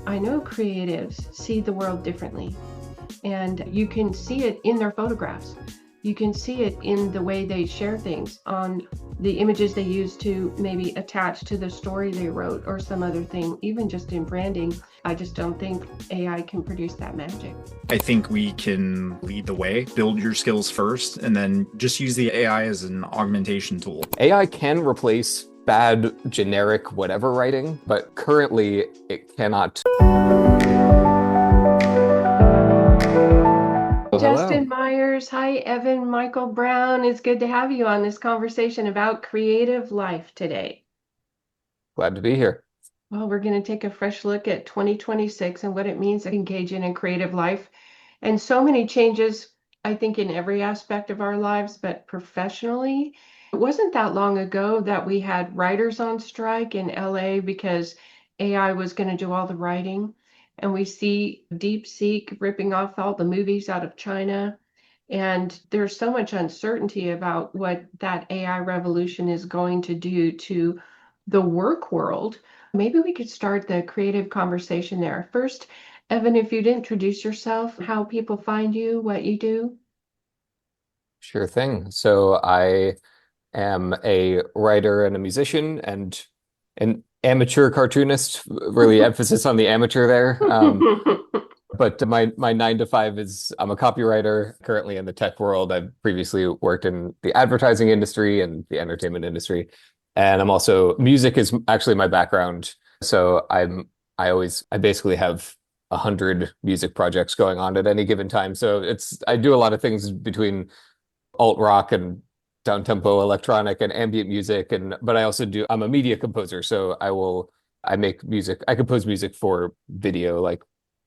I know creatives see the world differently, and you can see it in their photographs. You can see it in the way they share things, on the images they use to maybe attach to the story they wrote or some other thing, even just in branding. I just don't think AI can produce that magic. I think we can lead the way, build your skills first, and then just use the AI as an augmentation tool. AI can replace bad, generic, whatever writing, but currently it cannot. Well, hello. Justin Meyers, hi, Evan, Michael Brown. It's good to have you on this conversation about creative life today. Glad to be here. Well, we're going to take a fresh look at 2026 and what it means to engage in a creative life. And so many changes, I think, in every aspect of our lives, but professionally. It wasn't that long ago that we had writers on strike in LA because AI was going to do all the writing. And we see DeepSeek ripping off all the movies out of China. And there's so much uncertainty about what that AI revolution is going to do to the work world. Maybe we could start the creative conversation there. First, Evan, if you'd introduce yourself, how people find you, what you do. Sure thing. So I am a writer and a musician and an amateur cartoonist, really emphasis on the amateur there. But my 9 to 5 is I'm a copywriter currently in the tech world. I've previously worked in the advertising industry and the entertainment industry. And I'm also music is actually my background. So I basically have 100 music projects going on at any given time. So I do a lot of things between alt rock and down tempo electronic and ambient music. But I'm a media composer. So I make music. I compose music for video, like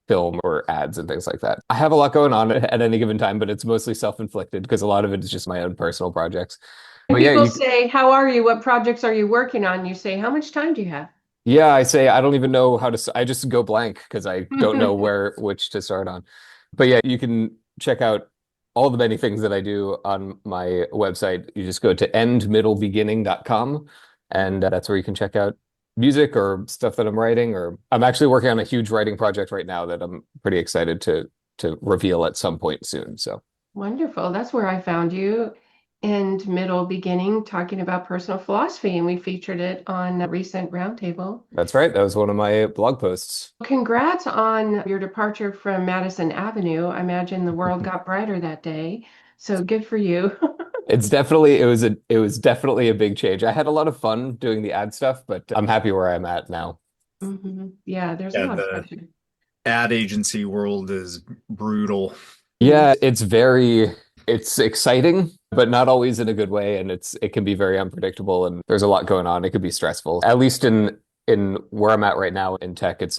film or ads and things like that. I have a lot going on at any given time, but it's mostly self-inflicted because a lot of it is just my own personal projects. And But yeah, people say, how are you? What projects are you working on? You say, how much time do you have? I say I don't even know I just go blank because I don't know which to start on. But yeah, you can check out all the many things that I do on my website. You just go to endmiddlebeginning.com and that's where you can check out music or stuff that I'm writing, or I'm actually working on a huge writing project right now that I'm pretty excited to reveal at some point soon. So Wonderful. That's where I found you. And middle beginning, talking about personal philosophy, and we featured it on a recent roundtable. that's right. That was one of my blog posts. Congrats on your departure from Madison Avenue. I imagine the world got brighter that day. So good for you. It was definitely a big change. I had a lot of fun doing the ad stuff, but I'm happy where I'm at now. Yeah, there's a Yeah, lot of the pressure. ad agency world is brutal. Mm. Yeah, it's exciting, but not always in a good way, and it can be very unpredictable and there's a lot going on. It could be stressful. At least in where I'm at right now in tech, it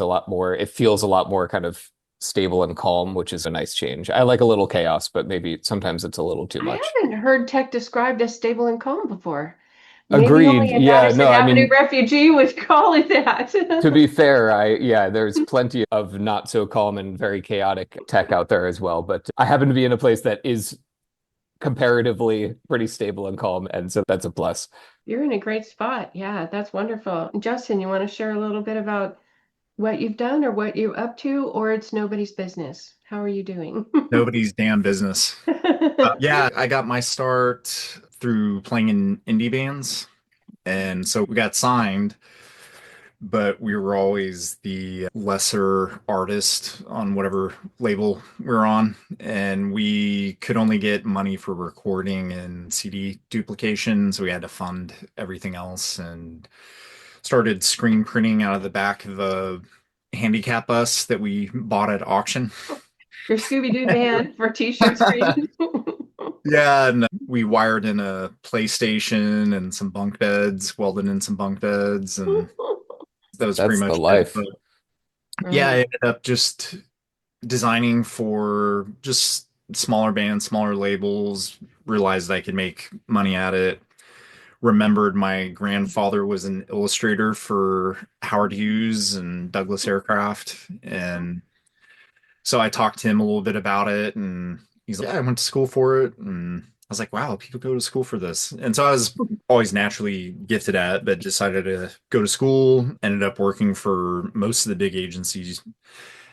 feels a lot more kind of stable and calm, which is a nice change. I like a little chaos, but maybe sometimes it's a little too I much. haven't heard tech described as stable and calm before. Maybe Agreed. only a Yeah, Madison no, I Avenue mean, refugee would call it to that. be fair, there's plenty of not so calm and very chaotic tech out there as well, but I happen to be in a place that is comparatively pretty stable and calm, and so that's a plus. You're in a great spot. Yeah, that's wonderful. Justin, you want to share a little bit about what you've done or what you're up to, or it's nobody's business? How are you doing? Nobody's damn business. Yeah, I got my start through playing in indie bands. And so we got signed, but we were always the lesser artist on whatever label we were on. And we could only get money for recording and CD duplication. So we had to fund everything else and started screen printing out of the back of a handicap bus that we bought at auction. Your Scooby-Doo van for t-shirt screen. Yeah, and we wired in a PlayStation and some bunk beds, welded in some bunk beds, and that was pretty That's the much it. life. But yeah, I Right. ended up just designing for just smaller bands, smaller labels, realized I could make money at it. Remembered my grandfather was an illustrator for Howard Hughes and Douglas Aircraft. And so I talked to him a little bit about it, and he's like, yeah, I went to school for it. And was like, wow, people go to school for this. And so I was always naturally gifted at it, but decided to go to school, ended up working for most of the big agencies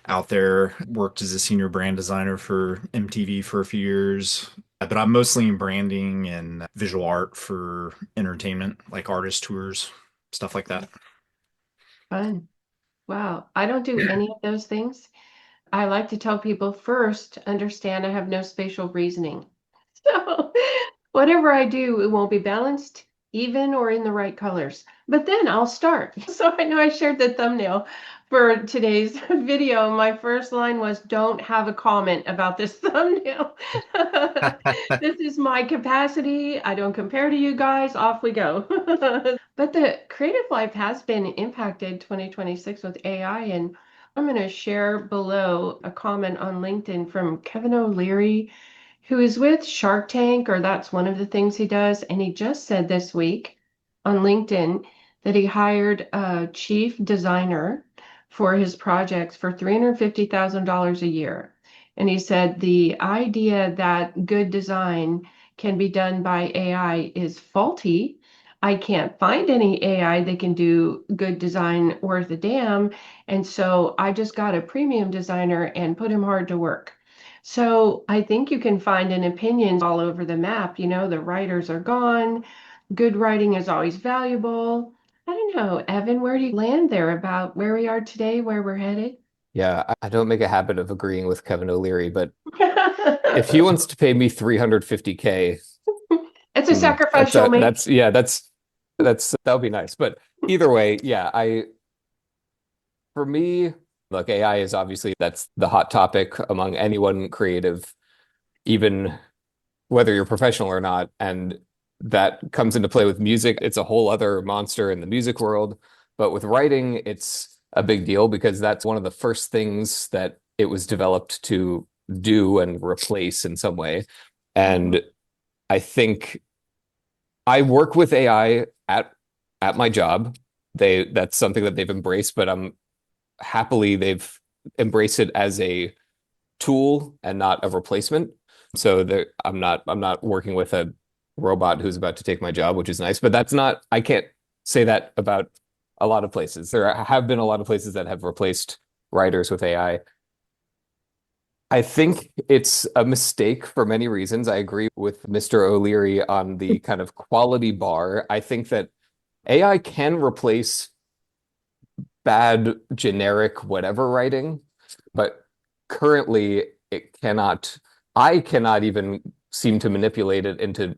out there, worked as a senior brand designer for MTV for a few years. But I'm mostly in branding and visual art for entertainment, like artist tours, stuff like that. Fun. Wow. I don't do any of those things. I like to tell people first, understand I have no spatial reasoning. So whatever I do, it won't be balanced, even, or in the right colors. But then I'll start. So I know I shared the thumbnail for today's video. My first line was, don't have a comment about this thumbnail. This is my capacity. I don't compare to you guys. Off we go. But the creative life has been impacted 2026 with AI, and I'm going to share below a comment on LinkedIn from Kevin O'Leary, who is with Shark Tank, or that's one of the things he does. And he just said this week on LinkedIn that he hired a chief designer for his projects for $350,000 a year. And he said the idea that good design can be done by AI is faulty. I can't find any AI that can do good design worth a damn. And so I just got a premium designer and put him hard to work. So I think you can find an opinion all over the map. You know, the writers are gone. Good writing is always valuable. I don't know, Evan, where do you land there about where we are today, where we're headed? Yeah, I don't make a habit of agreeing with Kevin O'Leary, but if he wants to pay me 350K, It's a that's sacrifice you'll a make. that's yeah, that's that would be nice. But either way, yeah, I for me, look, AI is obviously that's the hot topic among anyone creative, even whether you're professional or not. And that comes into play with music. It's a whole other monster in the music world. But with writing, it's a big deal because that's one of the first things that it was developed to do and replace in some way. And I think I work with AI at my job. That's something that they've embraced, but I'm happily they've embraced it as a tool and not a replacement. So I'm not working with a robot who's about to take my job, which is nice. But that's not I can't say that about a lot of places. There have been a lot of places that have replaced writers with AI. I think it's a mistake for many reasons. I agree with Mr. O'Leary on the kind of quality bar. I think that AI can replace bad generic whatever writing, but currently it cannot. I cannot even seem to manipulate it into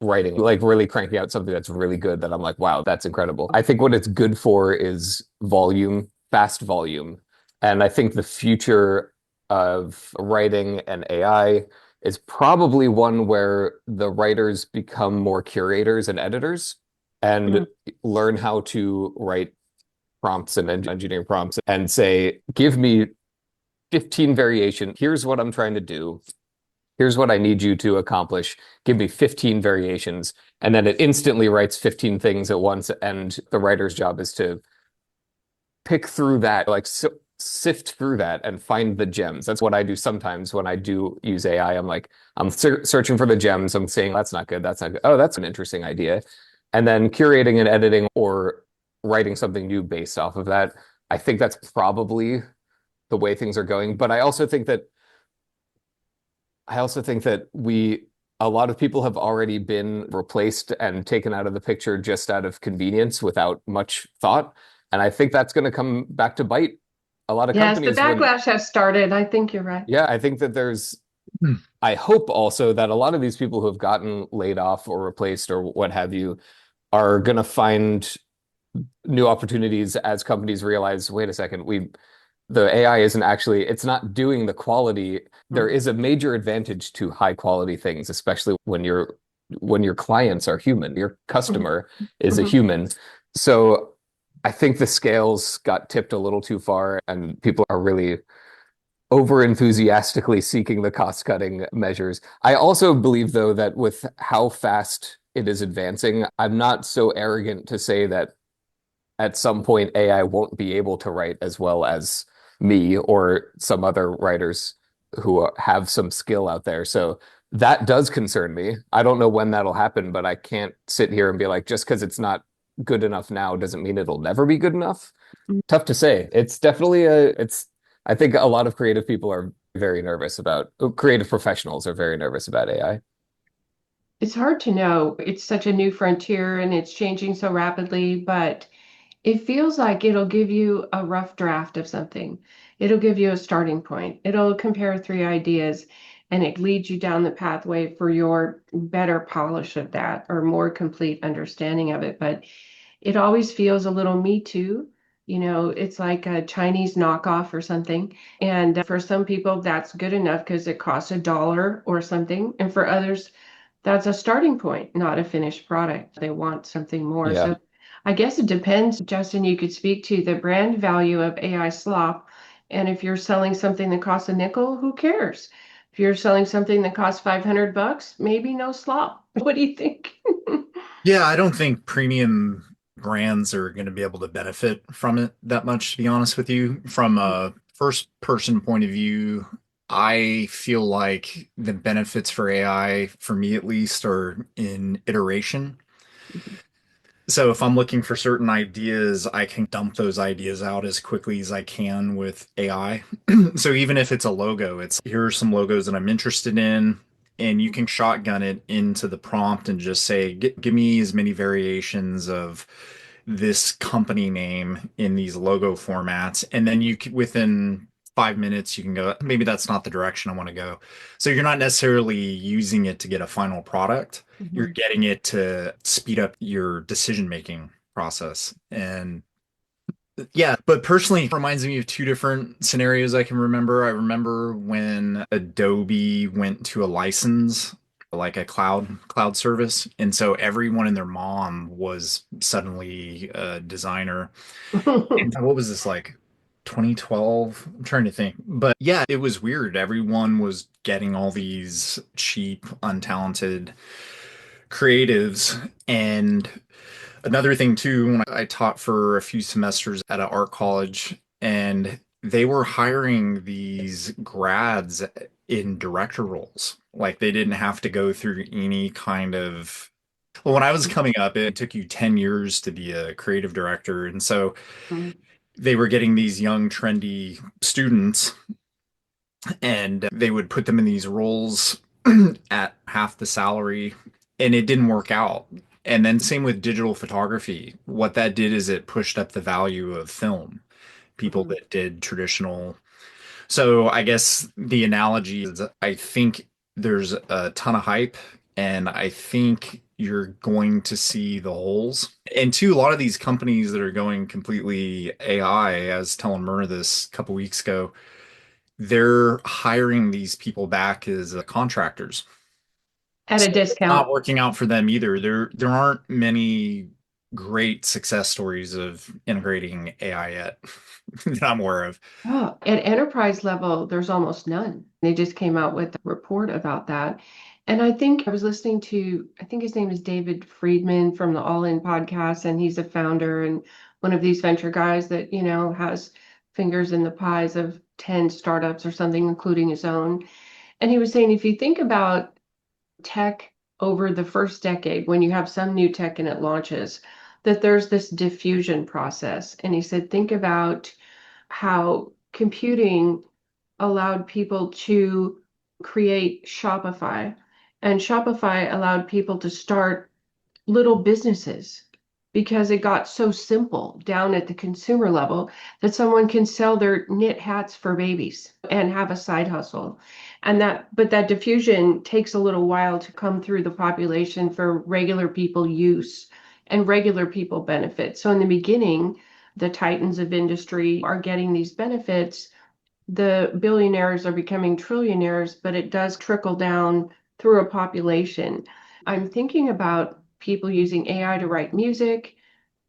writing, like really cranking out something that's really good that I'm like, wow, that's incredible. I think what it's good for is volume, fast volume. And I think the future of writing and AI is probably one where the writers become more curators and editors and learn how to write prompts and engineering prompts and say, give me 15 variation. Here's what I'm trying to do. Here's what I need you to accomplish. Give me 15 variations. And then it instantly writes 15 things at once. And the writer's job is to pick through that, like sift through that and find the gems. That's what I do sometimes when I do use AI. I'm like, I'm searching for the gems. I'm saying, that's not good. That's not good. Oh, that's an interesting idea. And then curating and editing or writing something new based off of that. I think that's probably the way things are going. But I also think that a lot of people have already been replaced and taken out of the picture just out of convenience without much thought. And I think that's going to come back to bite a lot of Yes, the companies when, backlash has started. I think you're right. yeah, I think that I hope also that a lot of these people who have gotten laid off or replaced or what have you are going to find new opportunities as companies realize, wait a second, the AI isn't actually, it's not doing the quality. There is a major advantage to high quality things, especially when your clients are human. Your customer is a human. So I think the scales got tipped a little too far and people are really over enthusiastically seeking the cost cutting measures. I also believe though that with how fast it is advancing, I'm not so arrogant to say that at some point AI won't be able to write as well as me or some other writers who have some skill out there. So that does concern me. I don't know when that'll happen, but I can't sit here and be like, just because it's not good enough now doesn't mean it'll never be good enough. Tough to say. It's definitely I think a lot of creative people are very nervous about, creative professionals are very nervous about AI. It's hard to know. It's such a new frontier and it's changing so rapidly, but it feels like it'll give you a rough draft of something. It'll give you a starting point. It'll compare three ideas and it leads you down the pathway for your better polish of that or more complete understanding of it. But it always feels a little me too. It's like a Chinese knockoff or something. And for some people, that's good enough because it costs $1 or something. And for others, that's a starting point, not a finished product. They want something more. Yeah. So I guess it depends, Justin, you could speak to the brand value of AI slop. And if you're selling something that costs a nickel, who cares? If you're selling something that costs $500, maybe no slop. What do you think? Yeah, I don't think premium brands are going to be able to benefit from it that much, to be honest with you. From a first person point of view, I feel like the benefits for AI, for me at least, are in iteration. So if I'm looking for certain ideas, I can dump those ideas out as quickly as I can with AI. So even if it's a logo, it's here are some logos that I'm interested in, and you can shotgun it into the prompt and just say, give me as many variations of this company name in these logo formats. And then within 5 minutes, you can go, maybe that's not the direction I want to go. So you're not necessarily using it to get a final product. You're Mhm. getting it to speed up your decision making process. And yeah, but personally, it reminds me of two different scenarios I can remember. I remember when Adobe went to a license, like a cloud service, and so everyone and their mom was suddenly a designer. And what was this like 2012? I'm trying to think. But yeah, it was weird. Everyone was getting all these cheap, untalented creatives. And another thing too, when I taught for a few semesters at an art college, and they were hiring these grads in director roles. Like they didn't have to go through any kind of well, when I was coming up, it took you 10 years to be a creative director. And so they were getting these young, trendy students and they would put them in these roles at half the salary, and it didn't work out. And then same with digital photography. What that did is it pushed up the value of film. People that did traditional. So I guess the analogy is I think there's a ton of hype, and I think you're going to see the holes. And two, a lot of these companies that are going completely AI, I was telling Myrna this a couple weeks ago, they're hiring these people back as contractors. At So a it's not discount. working out for them either. There aren't many great success stories of integrating AI yet that I'm aware of. Oh, at enterprise level, there's almost none. They just came out with a report about that. And I think I was listening to, I think his name is David Friedman from the All In podcast, and he's a founder and one of these venture guys that, has fingers in the pies of 10 startups or something, including his own. And he was saying, if you think about tech over the first decade, when you have some new tech and it launches, that there's this diffusion process. And he said, think about how computing allowed people to create Shopify, and Shopify allowed people to start little businesses because it got so simple down at the consumer level that someone can sell their knit hats for babies and have a side hustle. But that diffusion takes a little while to come through the population for regular people use and regular people benefit. So in the beginning, the titans of industry are getting these benefits. The billionaires are becoming trillionaires, but it does trickle down through a population. I'm thinking about people using AI to write music,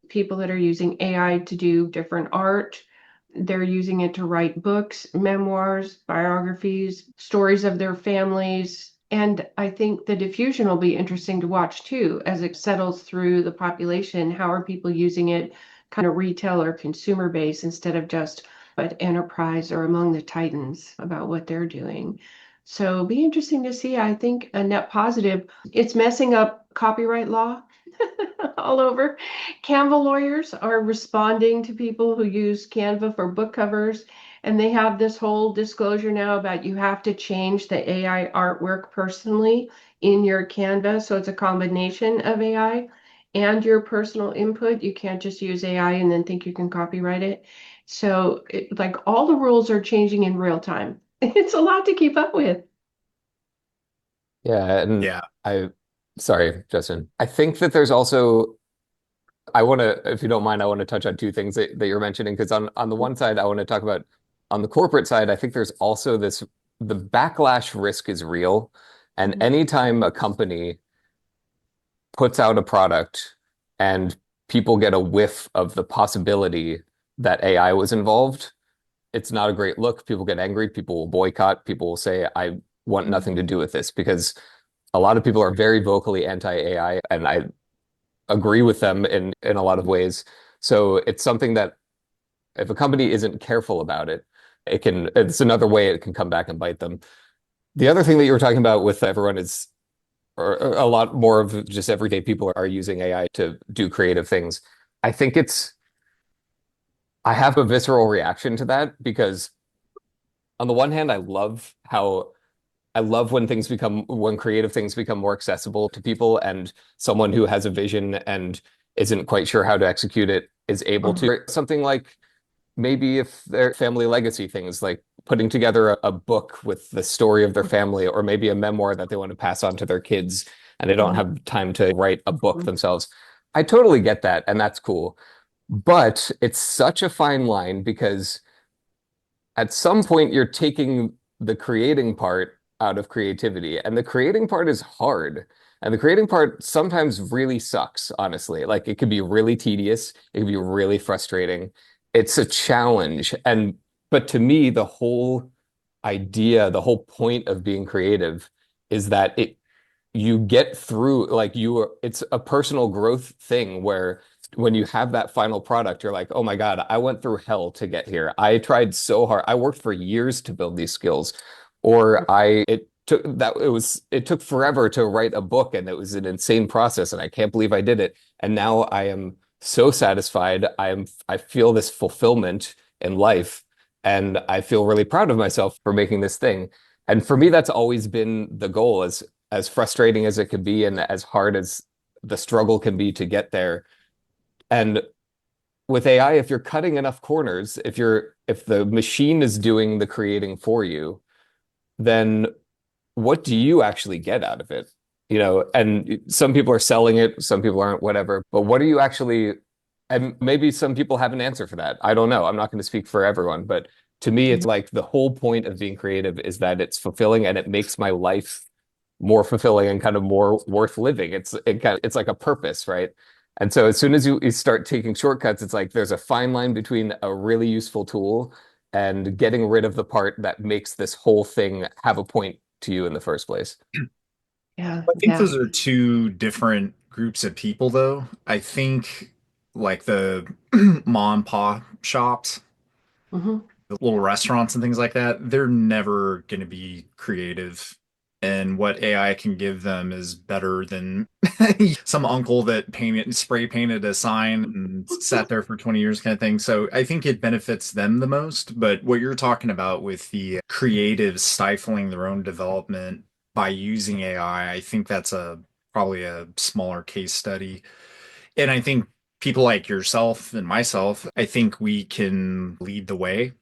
people that are using AI to do different art. They're using it to write books, memoirs, biographies, stories of their families. And I think the diffusion will be interesting to watch too as it settles through the population. How are people using it kind of retail or consumer base instead of just but enterprise or among the titans about what they're doing? So be interesting to see. I think a net positive. It's messing up copyright law all over. Canva lawyers are responding to people who use Canva for book covers, and they have this whole disclosure now about you have to change the AI artwork personally in your Canva. So it's a combination of AI and your personal input. You can't just use AI and then think you can copyright it. So like all the rules are changing in real time. It's a lot to keep up with. Yeah, and Yeah. sorry, Justin. I think that there's also, I want to, if you don't mind, I want to touch on two things that you're mentioning, because on the one side, I want to talk about on the corporate side, I think there's also this, the backlash risk is real. And anytime a company puts out a product and people get a whiff of the possibility that AI was involved, it's not a great look. People get angry, people will boycott, people will say, I want nothing to do with this, because a lot of people are very vocally anti-AI, and I agree with them in a lot of ways. So it's something that if a company isn't careful about it, it's another way it can come back and bite them. The other thing that you were talking about with everyone is, or a lot more of just everyday people are using AI to do creative things. I think I have a visceral reaction to that, because on the one hand, I love when creative things become more accessible to people, and someone who has a vision and isn't quite sure how to execute it is able to. Something like maybe if their family legacy things, like putting together a book with the story of their family, or maybe a memoir that they want to pass on to their kids and they don't have time to write a book themselves. I totally get that, and that's cool. But it's such a fine line, because at some point you're taking the creating part out of creativity, and the creating part is hard. And the creating part sometimes really sucks, honestly. Like it could be really tedious, it could be really frustrating. It's a challenge. But to me, the whole idea, the whole point of being creative is that you get through, like it's a personal growth thing where when you have that final product, you're like, oh my God, I went through hell to get here. I tried so hard. I worked for years to build these skills. Or it took forever to write a book, and it was an insane process, and I can't believe I did it. And now I am so satisfied. I feel this fulfillment in life, and I feel really proud of myself for making this thing. And for me, that's always been the goal, as frustrating as it could be and as hard as the struggle can be to get there. And with AI, if you're cutting enough corners, if the machine is doing the creating for you, then what do you actually get out of it? And some people are selling it, some people aren't, whatever. But what are you actually, and maybe some people have an answer for that. I don't know. I'm not going to speak for everyone, but to me, it's like the whole point of being creative is that it's fulfilling and it makes my life more fulfilling and kind of more worth living. It's like a purpose, right? And so as soon as you start taking shortcuts, it's like there's a fine line between a really useful tool and getting rid of the part that makes this whole thing have a point to you in the first place. Yeah, I think yeah. those are two different groups of people, though. I think like the mom and pop shops, hmm the little restaurants and things like that, they're never going to be creative. And what AI can give them is better than some uncle that spray painted a sign and sat there for 20 years kind of thing. So I think it benefits them the most. But what you're talking about with the creatives stifling their own development by using AI, I think that's probably a smaller case study. And I think people like yourself and myself, I think we can lead the way,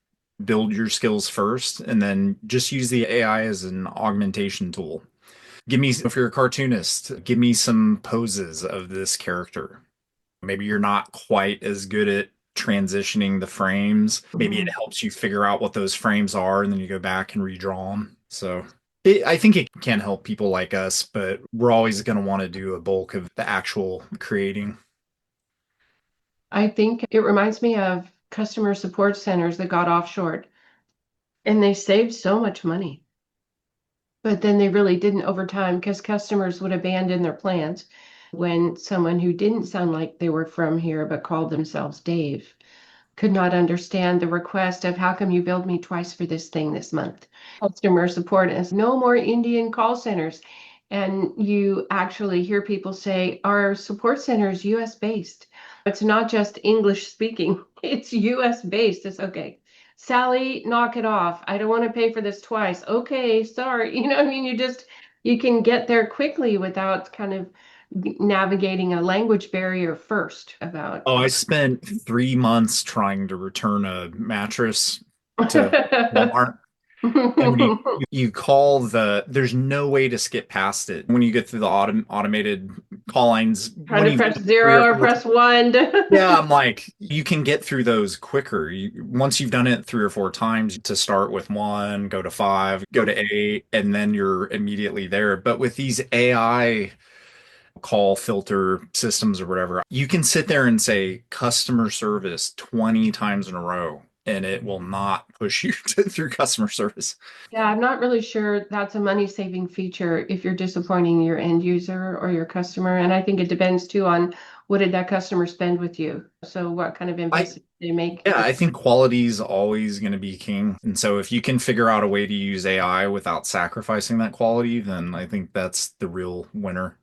build your skills first, and then just use the AI as an augmentation tool. If you're a cartoonist, give me some poses of this character. Maybe you're not quite as good at transitioning the frames. Maybe it helps you figure out what those frames are, and then you go back and redraw them. So I think it can help people like us, but we're always going to want to do a bulk of the actual creating. I think it reminds me of customer support centers that got offshored and they saved so much money. But then they really didn't over time because customers would abandon their plans when someone who didn't sound like they were from here but called themselves Dave could not understand the request of how come you billed me twice for this thing this month. Customer support is no more Indian call centers. And you actually hear people say, our support center is US based. It's not just English speaking, it's US based. It's okay. Sally, knock it off. I don't want to pay for this twice. Okay, sorry. You know, what I mean, you can get there quickly without kind of navigating a language barrier first about. Oh, I spent 3 months trying to return a mattress to Walmart. And when you call there's no way to skip past it. When you get through the automated call lines, Trying when to you press three or 0 or four press 1. yeah, I'm like, you can get through those quicker. Once you've done it 3 or 4 times, to start with 1, go to 5, go to 8, and then you're immediately there. But with these AI call filter systems or whatever, you can sit there and say customer service 20 times in a row, and it will not push you through customer service. Yeah, I'm not really sure that's a money-saving feature if you're disappointing your end user or your customer. And I think it depends too on what did that customer spend with you? So what kind of I investment they make? Yeah, I think quality is always going to be king. And so if you can figure out a way to use AI without sacrificing that quality, then I think that's the real winner.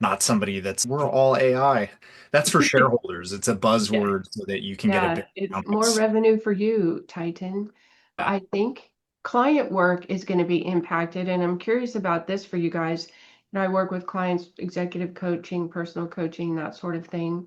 Not somebody that's, we're all AI. That's for shareholders. It's a Yeah. buzzword so that you can get a Yeah, big it's more numbers. revenue for you, Titan. Yeah. I think client work is going to be impacted, and I'm curious about this for you guys. I work with clients, executive coaching, personal coaching, that sort of thing.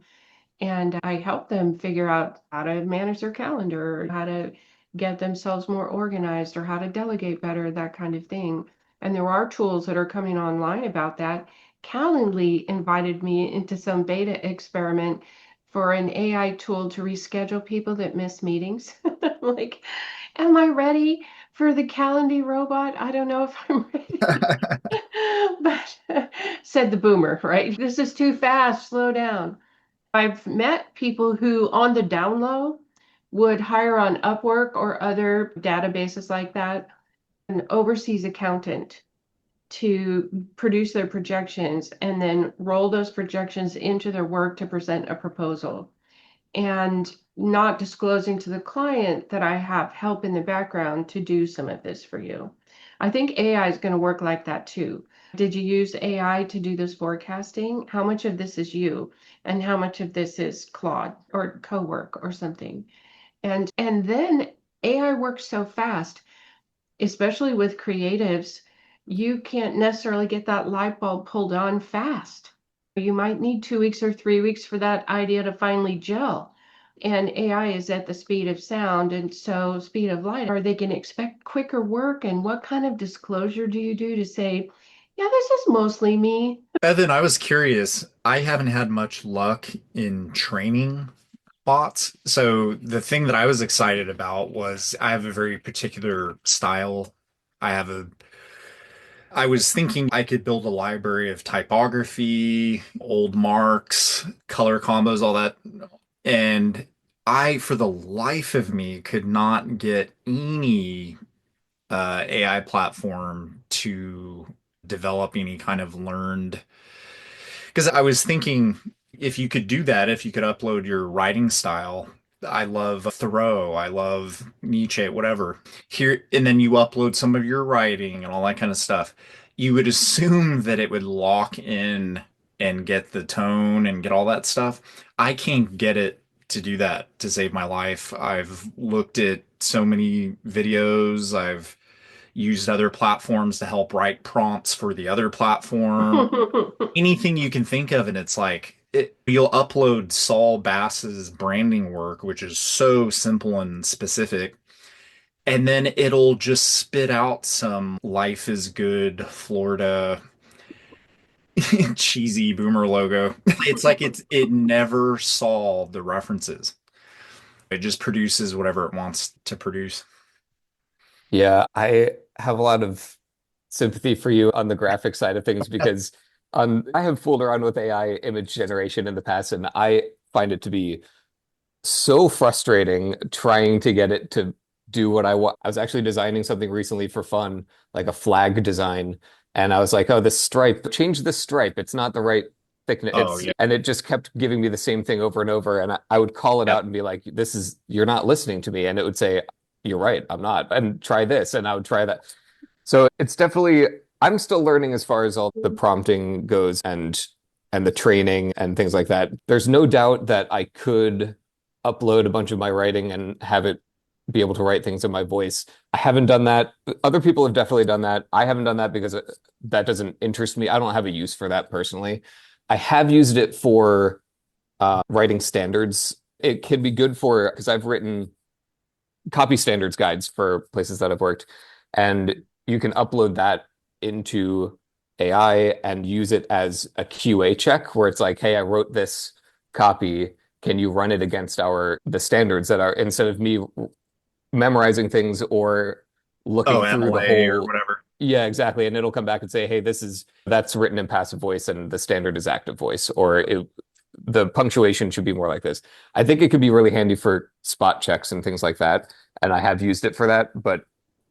And I help them figure out how to manage their calendar, or how to get themselves more organized, or how to delegate better, that kind of thing. And there are tools that are coming online about that. Calendly invited me into some beta experiment for an AI tool to reschedule people that miss meetings. Like, am I ready for the Calendly robot? I don't know if I'm ready. But said the boomer, right? This is too fast, slow down. I've met people who, on the down low, would hire on Upwork or other databases like that an overseas accountant to produce their projections and then roll those projections into their work to present a proposal, and not disclosing to the client that I have help in the background to do some of this for you. I think AI is going to work like that too. Did you use AI to do this forecasting? How much of this is you and how much of this is Claude or Cowork or something? And then AI works so fast, especially with creatives, you can't necessarily get that light bulb pulled on fast. You might need 2 weeks or 3 weeks for that idea to finally gel. And AI is at the speed of sound, and so speed of light. Are they going to expect quicker work? And what kind of disclosure do you do to say, yeah, this is mostly me? Evan, I was curious. I haven't had much luck in training bots. So the thing that I was excited about was I have a very particular style. I have a I was thinking I could build a library of typography, old marks, color combos, all that. And I, for the life of me, could not get any AI platform to develop any kind of learned. Because I was thinking if you could do that, if you could upload your writing style, I love Thoreau, I love Nietzsche, whatever. Here, and then you upload some of your writing and all that kind of stuff. You would assume that it would lock in and get the tone and get all that stuff. I can't get it to do that to save my life. I've looked at so many videos. I've used other platforms to help write prompts for the other platform, anything you can think of, and it's like you'll upload Saul Bass's branding work, which is so simple and specific, and then it'll just spit out some life is good Florida cheesy boomer logo. It's like it never saw the references. It just produces whatever it wants to produce. Yeah, I have a lot of sympathy for you on the graphic side of things because I have fooled around with AI image generation in the past, and I find it to be so frustrating trying to get it to do what I want. I was actually designing something recently for fun, like a flag design, and I was like, "Oh, this stripe, change this stripe. It's not the right thickness. Oh, yeah. And it just kept giving me the same thing over and over. And I would call it Yep. out and be like, you're not listening to me. And it would say, you're right, I'm not. And try this. And I would try that. So it's definitely, I'm still learning as far as all the prompting goes and the training and things like that. There's no doubt that I could upload a bunch of my writing and have it be able to write things in my voice. I haven't done that. Other people have definitely done that. I haven't done that because that doesn't interest me. I don't have a use for that personally. I have used it for writing standards. It can be good for, because I've written copy standards guides for places that I've worked, and you can upload that into AI and use it as a QA check where it's like, hey, I wrote this copy. Can you run it against the standards that are, instead of me memorizing things or looking through the MLA or whole. whatever. Yeah, exactly. And it'll come back and say, hey, that's written in passive voice and the standard is active voice, or the punctuation should be more like this. I think it could be really handy for spot checks and things like that. And I have used it for that. But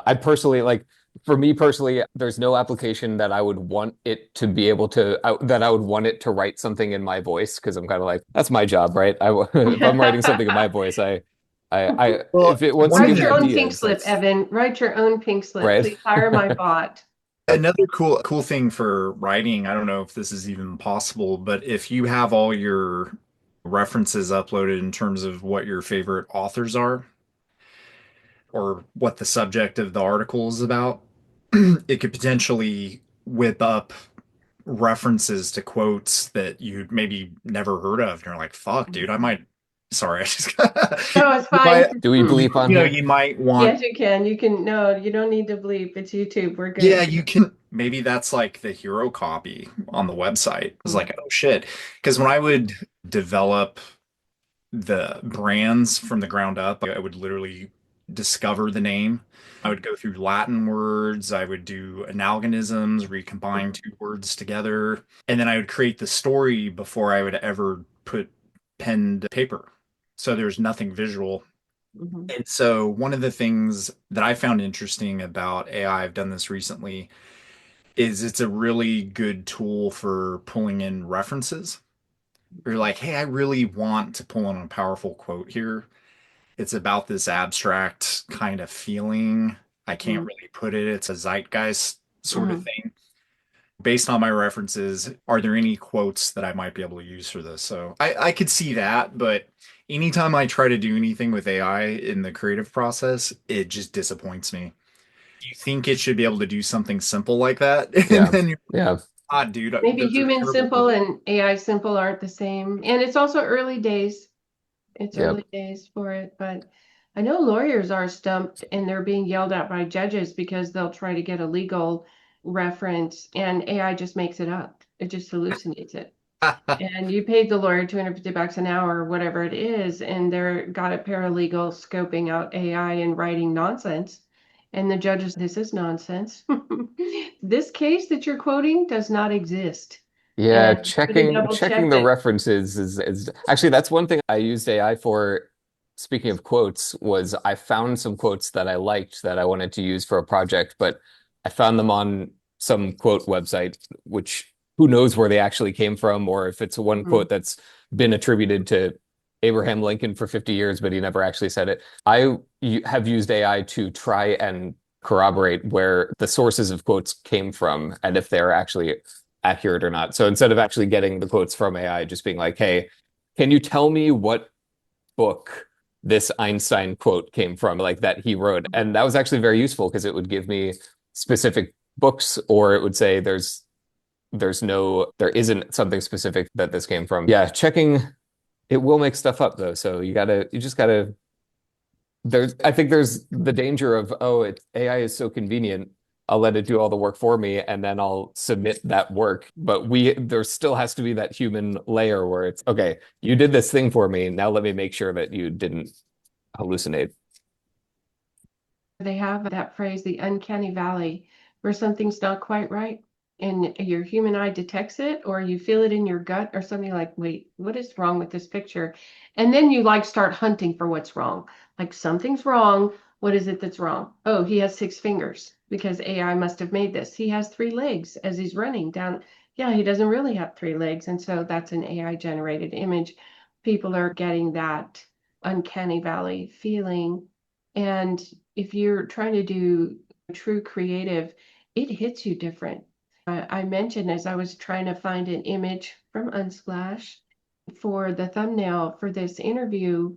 I personally, for me personally, there's no application that I would want it to be able to, that I would want it to write something in my voice, because I'm kind of like, that's my job, right? If I'm writing something in my voice, Well, if it wants to Write give me your own pink ideas, slip, Evan. Write your own pink slip. right. Please hire my bot. another cool thing for writing, I don't know if this is even possible, but if you have all your references uploaded in terms of what your favorite authors are or what the subject of the article is about, it could potentially whip up references to quotes that you'd maybe never heard of. And you're like, fuck, dude, I might, sorry, I just, No, it's you fine. might, Do we bleep on here? you might want, Yes, you can. You can. No, you don't need to bleep. It's YouTube. We're yeah, good. you can, maybe that's like the hero copy on the website. It's like, oh shit. Because when I would develop the brands from the ground up, I would literally discover the name. I would go through Latin words, I would do analgonisms, recombine two words together, and then I would create the story before I would ever put pen to paper. So there's nothing visual. Mhm. And so one of the things that I found interesting about AI, I've done this recently, is it's a really good tool for pulling in references. You're like, hey, I really want to pull in a powerful quote here. It's about this abstract kind of feeling. I can't Mhm. really put it. It's a zeitgeist sort of Mhm. thing. Based on my references, are there any quotes that I might be able to use for this? So I could see that, but anytime I try to do anything with AI in the creative process, it just disappoints me. You think it should be able to do something simple like that? And Yeah. then you're Yeah. ah, dude, Maybe those are human terrible simple quotes. and AI simple aren't the same. And it's also early days. It's Yep. early days for it. But I know lawyers are stumped and they're being yelled at by judges because they'll try to get a legal reference and AI just makes it up. It just hallucinates it. And you paid the lawyer $250 an hour or whatever it is, and they're got a paralegal scoping out AI and writing nonsense. And the judge is, this is nonsense. This case that you're quoting does not exist. Yeah, And somebody checking double checking checked the it. references is actually, that's one thing I used AI for. Speaking of quotes, was I found some quotes that I liked that I wanted to use for a project, but I found them on some quote website, which who knows where they actually came from, or if it's one Mhm. quote that's been attributed to Abraham Lincoln for 50 years, but he never actually said it. Have used AI to try and corroborate where the sources of quotes came from and if they're actually accurate or not. So instead of actually getting the quotes from AI, just being like, hey, can you tell me what book this Einstein quote came from, like that he wrote? And that was actually very useful because it would give me specific books, or it would say there isn't something specific that this came from. Yeah, checking it will make stuff up though. So you just gotta I think there's the danger of, oh, AI is so convenient. I'll let it do all the work for me and then I'll submit that work. But there still has to be that human layer where it's, okay, you did this thing for me. Now let me make sure that you didn't hallucinate. They have that phrase, the uncanny valley, where something's not quite right. And your human eye detects it, or you feel it in your gut, or something like, wait, what is wrong with this picture? And then you like start hunting for what's wrong. Like something's wrong. What is it that's wrong? Oh, he has 6 fingers because AI must have made this. He has 3 legs as he's running down. yeah, he doesn't really have three legs. And so that's an AI generated image. People are getting that uncanny valley feeling. And if you're trying to do true creative, it hits you different. I mentioned as I was trying to find an image from Unsplash for the thumbnail for this interview,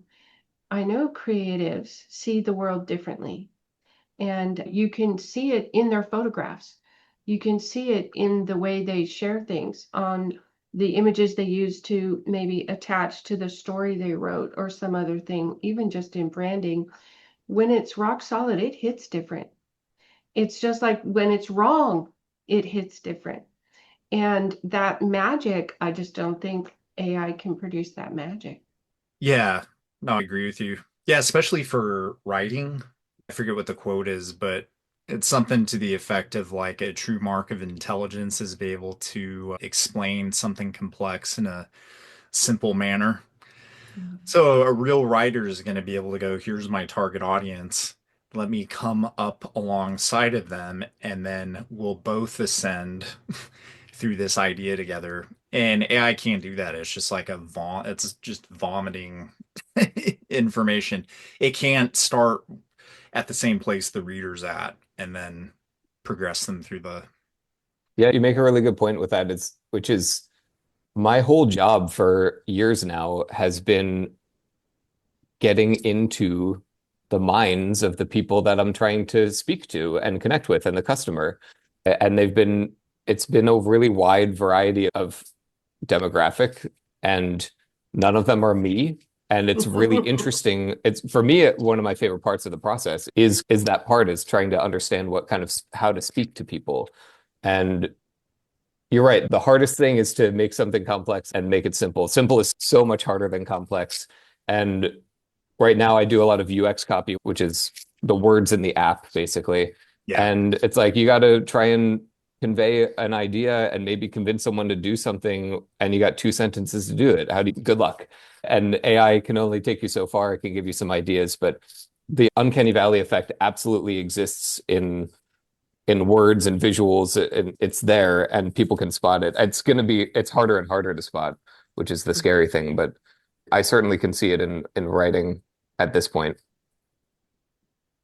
I know creatives see the world differently. And you can see it in their photographs. You can see it in the way they share things on the images they use to maybe attach to the story they wrote or some other thing, even just in branding. When it's rock solid, it hits different. It's just like when it's wrong, it hits different. And that magic, I just don't think AI can produce that magic. Yeah, no, I agree with you. Yeah, especially for writing. I forget what the quote is, but it's something to the effect of like a true mark of intelligence is be able to explain something complex in a simple manner. So a real writer is going to be able to go, here's my target audience. Let me come up alongside of them, and then we'll both ascend through this idea together. And AI can't do that. It's just like it's just vomiting information. It can't start at the same place the reader's at and then progress them through the. Yeah, you make a really good point with that, which is my whole job for years now has been getting into the minds of the people that I'm trying to speak to and connect with and the customer. And it's been a really wide variety of demographic, and none of them are me. And it's really interesting. It's for me, one of my favorite parts of the process is that part is trying to understand what kind of how to speak to people. And you're right. The hardest thing is to make something complex and make it simple. Simple is so much harder than complex. And right now I do a lot of UX copy, which is the words in the app, basically. Yeah. And it's like you got to try and convey an idea and maybe convince someone to do something, and you got 2 sentences to do it. Good luck. And AI can only take you so far. It can give you some ideas, but the uncanny valley effect absolutely exists in words and visuals, and it's there and people can spot it. It's harder and harder to spot, which is the scary thing, but I certainly can see it in writing at this point.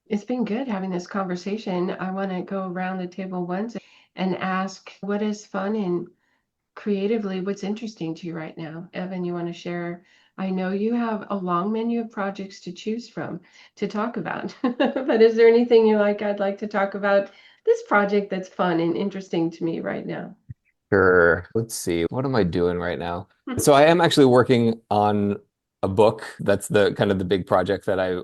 It's been good having this conversation. I want to go around the table once and ask what is fun and creatively what's interesting to you right now. Evan, you want to share? I know you have a long menu of projects to choose from to talk about, but is there anything you like? I'd like to talk about this project that's fun and interesting to me right now. Sure. Let's see. What am I doing right now? So I am actually working on a book. That's the kind of the big project that I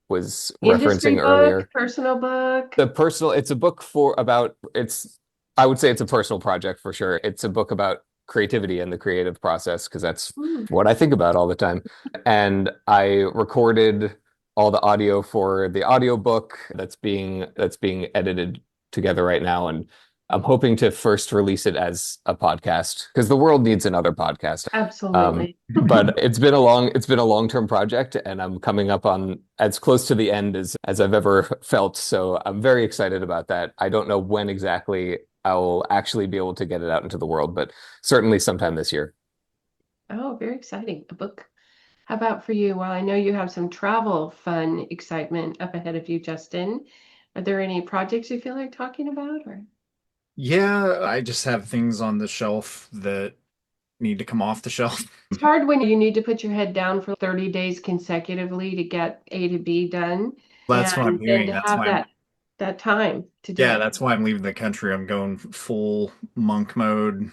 was Industry referencing book, earlier. personal book. It's a book I would say it's a personal project for sure. It's a book about creativity and the creative process because that's Hmm. what I think about all the time. And I recorded all the audio for the audiobook that's being edited together right now. And I'm hoping to first release it as a podcast because the world needs another podcast. Absolutely. But it's been a long-term project, and I'm coming up on as close to the end as I've ever felt. So I'm very excited about that. I don't know when exactly I'll actually be able to get it out into the world, but certainly sometime this year. Oh, very exciting. A book. How about for you? Well, I know you have some travel fun excitement up ahead of you, Justin. Are there any projects you feel like talking about or? Yeah, I just have things on the shelf that need to come off the shelf. It's hard when you need to put your head down for 30 days consecutively to get A to B done, That's what I'm and then doing. to have that time to do Yeah, it. that's why I'm leaving the country. I'm going full monk mode,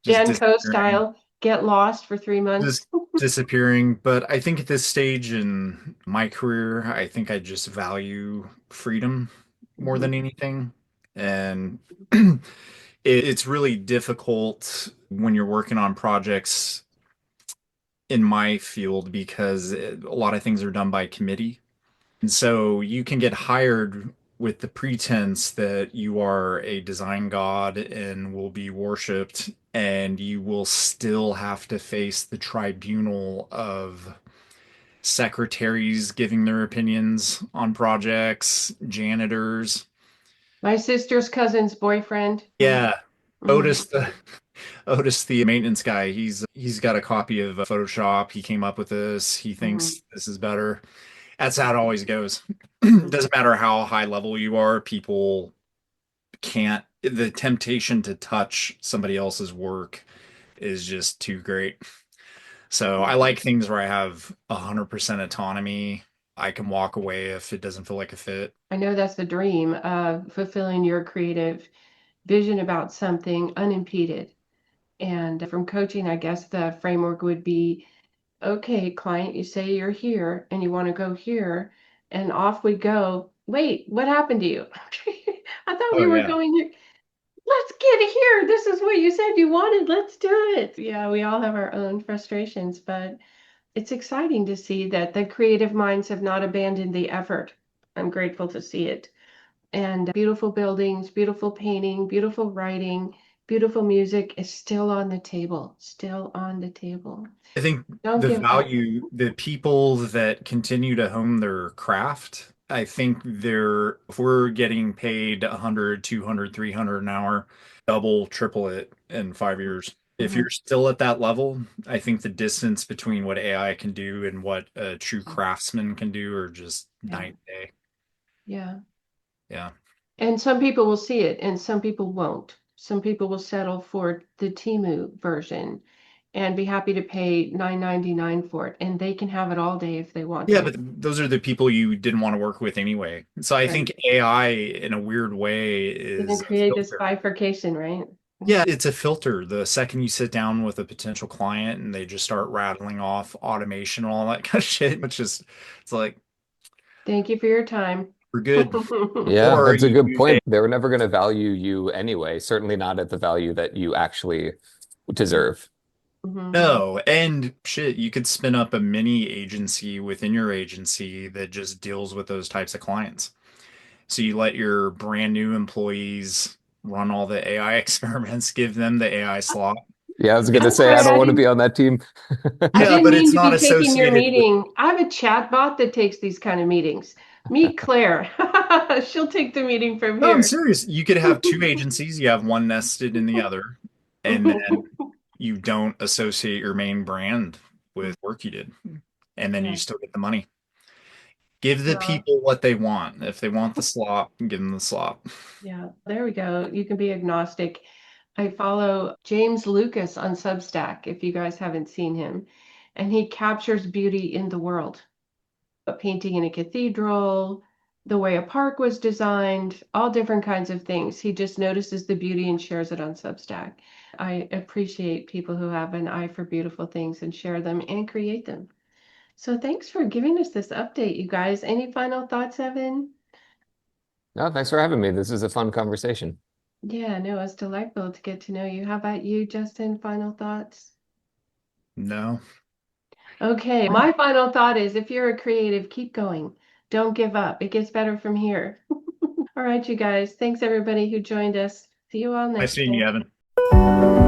just Jan Co disappearing, style, get lost for 3 months. just disappearing. But I think at this stage in my career, I think I just value freedom more than Mhm. anything. And it's really difficult when you're working on projects in my field because a lot of things are done by committee. And so you can get hired with the pretense that you are a design god and will be worshipped, and you will still have to face the tribunal of secretaries giving their opinions on projects, janitors. My sister's cousin's boyfriend. Yeah. Mhm. Otis, the Otis, the maintenance guy, he's got a copy of Photoshop. He came up with this. He Mhm. thinks this is better. That's how it always goes. Mhm. Doesn't matter how high level you are, people can't, the temptation to touch somebody else's work is just too great. So I like things where I have 100% autonomy. I can walk away if it doesn't feel like a fit. I know that's the dream of fulfilling your creative vision about something unimpeded. And from coaching, I guess the framework would be, okay, client, you say you're here and you want to go here, and off we go. Wait, what happened to you? I thought Oh we were yeah. going here. Let's get here. This is what you said you wanted. Let's do it. Yeah, we all have our own frustrations, but it's exciting to see that the creative minds have not abandoned the effort. I'm grateful to see it. And beautiful buildings, beautiful painting, beautiful writing, beautiful music is still on the table, still on the table. I think Don't the give up. value, the people that continue to hone their craft, I think if we're getting paid 100, 200, 300 an hour, double, triple it in 5 years. If Mhm. you're still at that level, I think the distance between what AI can do and what a true craftsman can do are just Yeah, night and day. yeah. Yeah. And some people will see it and some people won't. Some people will settle for the Timu version and be happy to pay $9.99 for it. And they can have it all day if they want Yeah, to. but those are the people you didn't want to work with anyway. So I Right. think AI, in a weird way, Didn't is a create this filter. bifurcation, right? Yeah, it's a filter. The second you sit down with a potential client and they just start rattling off automation and all that kind of shit, it's like, Thank you for your time. we're good. Yeah, Or that's a good you say, point. They were never going to value you anyway, certainly not at the value that you actually deserve. Mhm. no. And shit, you could spin up a mini agency within your agency that just deals with those types of clients. So you let your brand new employees run all the AI experiments, give them the AI slot. Yeah, I was going to I'm say, I sorry, don't want to be on that team. I Yeah, didn't but mean it's to not be taking your associated with. meeting. I have a chat bot that takes these kind of meetings. Meet Claire. She'll take the meeting from No, I'm here. serious. You could have two agencies. You have one nested in the other, and then you don't associate your main brand with work you did, and then you Yeah. still get the money. Give the Well, people what they want. If they want the slop, give them the slop. yeah, there we go. You can be agnostic. I follow James Lucas on Substack, if you guys haven't seen him, and he captures beauty in the world. A painting in a cathedral, the way a park was designed, all different kinds of things. He just notices the beauty and shares it on Substack. I appreciate people who have an eye for beautiful things and share them and create them. So thanks for giving us this update, you guys. Any final thoughts, Evan? No, thanks for having me. This is a fun conversation. Yeah, no, it's delightful to get to know you. How about you, Justin? Final thoughts? No. Okay, my final thought is if you're a creative, keep going. Don't give up. It gets better from here. All right, you guys. Thanks everybody who joined us. See you all Nice next seeing time. you, Evan.